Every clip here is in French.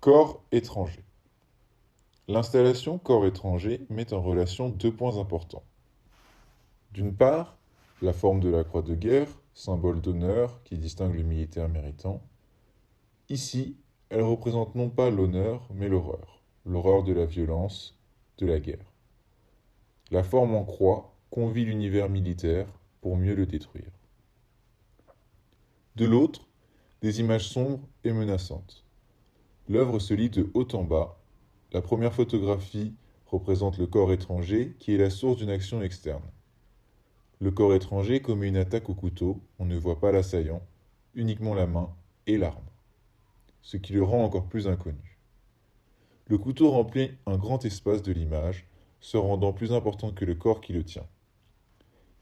Corps étranger. L'installation corps étranger met en relation deux points importants. D'une part, la forme de la croix de guerre, symbole d'honneur qui distingue le militaire méritant. Ici, elle représente non pas l'honneur, mais l'horreur de la violence, de la guerre. La forme en croix convie l'univers militaire pour mieux le détruire. De l'autre, des images sombres et menaçantes. L'œuvre se lit de haut en bas. La première photographie représente le corps étranger qui est la source d'une action externe. Le corps étranger commet une attaque au couteau, on ne voit pas l'assaillant, uniquement la main et l'arme, ce qui le rend encore plus inconnu. Le couteau remplit un grand espace de l'image, se rendant plus important que le corps qui le tient.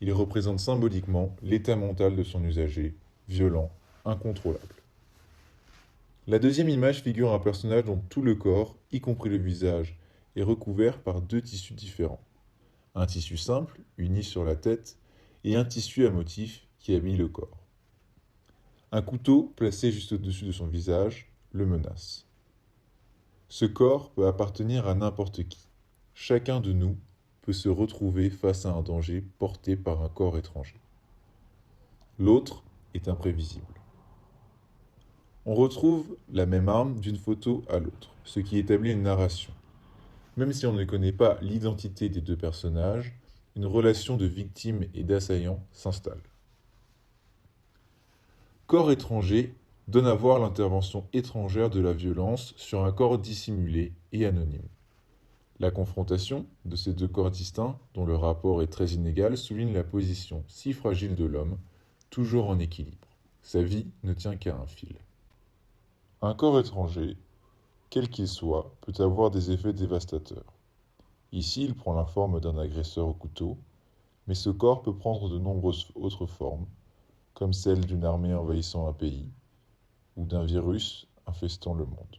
Il représente symboliquement l'état mental de son usager, violent, incontrôlable. La deuxième image figure un personnage dont tout le corps, y compris le visage, est recouvert par deux tissus différents. Un tissu simple, uni sur la tête, et un tissu à motif qui habille le corps. Un couteau, placé juste au-dessus de son visage, le menace. Ce corps peut appartenir à n'importe qui. Chacun de nous peut se retrouver face à un danger porté par un corps étranger. L'autre est imprévisible. On retrouve la même arme d'une photo à l'autre, ce qui établit une narration. Même si on ne connaît pas l'identité des deux personnages, une relation de victime et d'assaillant s'installe. Corps étranger donne à voir l'intervention étrangère de la violence sur un corps dissimulé et anonyme. La confrontation de ces deux corps distincts, dont le rapport est très inégal, souligne la position si fragile de l'homme, toujours en équilibre. Sa vie ne tient qu'à un fil. Un corps étranger, quel qu'il soit, peut avoir des effets dévastateurs. Ici, il prend la forme d'un agresseur au couteau, mais ce corps peut prendre de nombreuses autres formes, comme celle d'une armée envahissant un pays ou d'un virus infestant le monde.